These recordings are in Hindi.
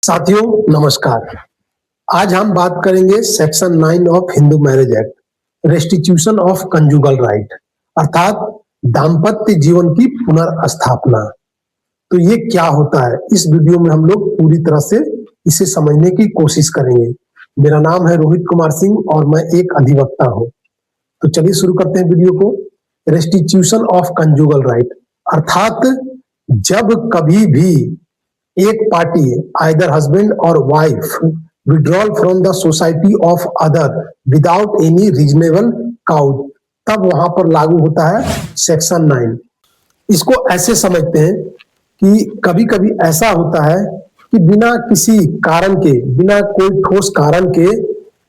साथियों नमस्कार। आज हम बात करेंगे section 9 of Hindu marriage act, restitution of conjugal right, अर्थात दाम्पत्य जीवन की पुनर्स्थापना। तो ये क्या होता है, इस वीडियो में हम लोग पूरी तरह से इसे समझने की कोशिश करेंगे। मेरा नाम है रोहित कुमार सिंह और मैं एक अधिवक्ता हूँ। तो चलिए शुरू करते हैं वीडियो को। रेस्टिट्यूशन ऑफ कंजुगल राइट अर्थात जब कभी भी एक party either husband or wife withdrawal from the society of other without any reasonable cause, तब वहां पर लागू होता है सेक्शन 9। इसको ऐसे समझते हैं कि कभी कभी ऐसा होता है कि बिना किसी कारण के, बिना कोई ठोस कारण के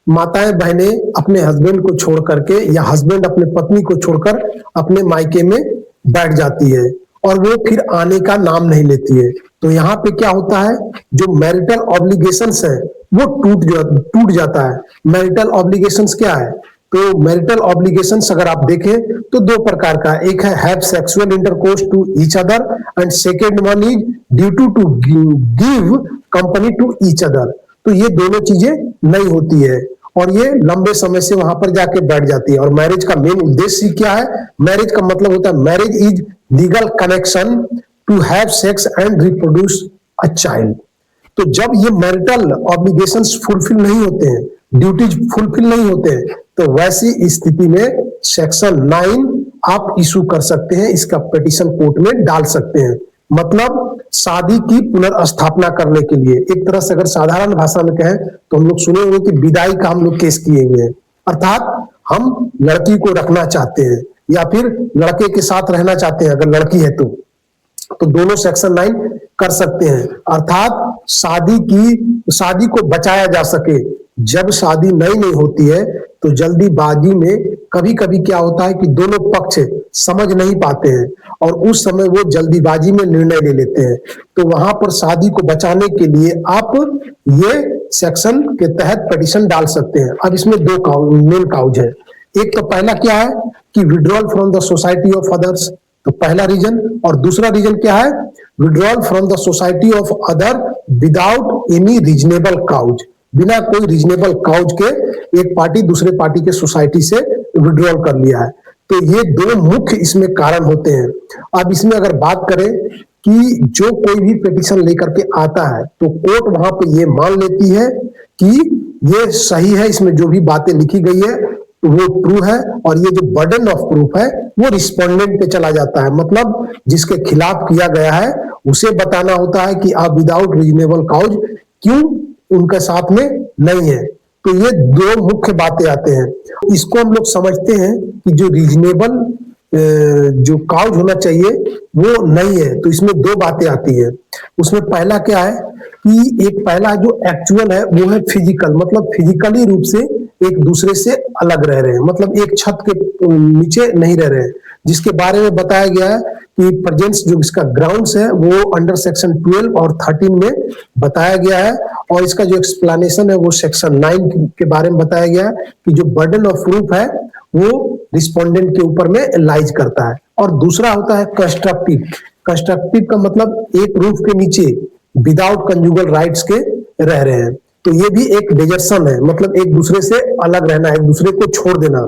माताएं बहनें अपने हस्बैंड को छोड़ करके या हस्बैंड अपने पत्नी को छोड़कर अपने मायके में बैठ जाती है और वो फिर आने का नाम नहीं लेती है। तो यहाँ पे क्या होता है, जो मैरिटल ऑब्लिगेशंस है वो टूट जाता है। मैरिटल ऑब्लिगेशंस क्या है? तो मैरिटल ऑब्लिगेशंस अगर आप देखें तो दो प्रकार का, एक है have sexual intercourse to each other and second one is duty to give company to each other. तो ये दोनों चीजें नहीं होती है और ये लंबे समय से वहां पर जाके बैठ जाती है। और मैरिज का मेन उद्देश्य क्या है? मैरिज का मतलब होता है marriage is legal connection to have sex and reproduce a child. तो जब ये मैरिटल ऑब्लिगेशंस फुलफिल नहीं होते हैं, ड्यूटीज फुलफिल नहीं होते हैं, तो वैसी स्थिति में सेक्शन 9 आप इशू कर सकते हैं, इसका पिटीशन कोर्ट में डाल सकते हैं। मतलब शादी की पुनर्स्थापना करने के लिए, एक तरह से अगर साधारण भाषा में कहें तो हम लोग सुने होंगे कि विदाई का हम लोग केस किए हुए हैं। अर्थात हम लड़की को रखना चाहते हैं या फिर लड़के के साथ रहना चाहते हैं, अगर लड़की है तो दोनों सेक्शन 9 कर सकते हैं। अर्थात शादी को बचाया जा सके। जब शादी नहीं होती है तो जल्दीबाजी में कभी कभी क्या होता है कि दोनों पक्ष समझ नहीं पाते हैं और उस समय वो जल्दीबाजी में निर्णय ले लेते हैं। तो वहां पर शादी को बचाने के लिए आप ये सेक्शन के तहत पिटीशन डाल सकते हैं। अब इसमें दो मेन काउज है। एक तो पहला क्या है कि withdrawal from the society of others, तो पहला रीजन। और दूसरा रीजन क्या है? Withdrawal from the society of other without any reasonable cause, बिना कोई रीजनेबल काउज के एक पार्टी दूसरे पार्टी के सोसाइटी से विड्रॉल कर लिया है। तो ये दो मुख्य इसमें कारण होते हैं। अब इसमें अगर बात करें कि जो कोई भी पिटीशन लेकर के आता है तो कोर्ट वहां पे ये मान लेती है कि ये सही है, इसमें जो भी बातें लिखी गई है वो ट्रू है, और ये जो बर्डन ऑफ प्रूफ है वो रिस्पोंडेंट पे चला जाता है। मतलब जिसके खिलाफ किया गया है उसे बताना होता है कि आप विदाउट रीजनेबल काउज क्यों उनके साथ में नहीं है। तो ये दो मुख्य बातें आते हैं। इसको हम लोग समझते हैं कि जो रीजनेबल जो काउज होना चाहिए वो नहीं है। तो इसमें दो बातें आती है। उसमें पहला क्या है कि एक पहला जो एक्चुअल है वो है फिजिकल, मतलब फिजिकली रूप से एक दूसरे से अलग रह रहे हैं, मतलब एक छत के नीचे नहीं रह रहे हैं, जिसके बारे में बताया गया है कि प्रेजेंस जो इसका ग्राउंड्स है वो अंडर सेक्शन 12 और 13 में बताया गया है। और इसका जो एक्सप्लेनेशन है वो सेक्शन 9 के बारे में बताया गया है कि जो बर्डन ऑफ प्रूफ है वो रिस्पोंडेंट के ऊपर में लाइज करता है। और दूसरा होता है कंस्ट्रक्टिव। कंस्ट्रक्टिव का मतलब एक रूफ के नीचे विदाउट कंजुगल राइट्स के रह रहे हैं। तो ये भी एक डिजर्शन है, मतलब एक दूसरे से अलग रहना, एक दूसरे को छोड़ देना।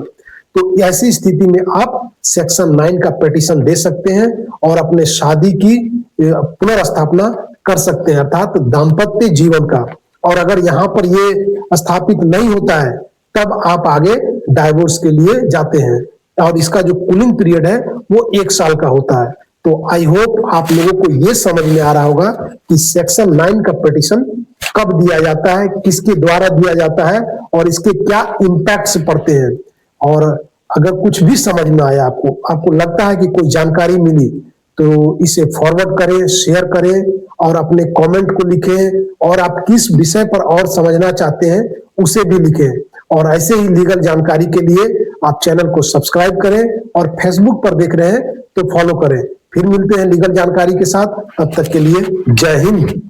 तो ऐसी स्थिति में आप सेक्शन 9 का पिटीशन दे सकते हैं और अपने शादी की पुनर्स्थापना कर सकते हैं, अर्थात दाम्पत्य जीवन का। और अगर यहाँ पर ये स्थापित नहीं होता है तब आप आगे डाइवोर्स के लिए जाते हैं और इसका जो कूलिंग पीरियड है वो 1 साल का होता है। तो आई होप आप लोगों को ये समझ में आ रहा होगा कि सेक्शन 9 का पिटीशन कब दिया जाता है, किसके द्वारा दिया जाता है और इसके क्या इम्पैक्ट्स पड़ते हैं। और अगर कुछ भी समझ में आया, आपको लगता है कि कोई जानकारी मिली, तो इसे फॉरवर्ड करें, शेयर करें और अपने कमेंट को लिखें। और आप किस विषय पर और समझना चाहते हैं उसे भी लिखें। और ऐसे ही लीगल जानकारी के लिए आप चैनल को सब्सक्राइब करें और फेसबुक पर देख रहे हैं तो फॉलो करें। फिर मिलते हैं लीगल जानकारी के साथ, तब तक के लिए जय हिंद।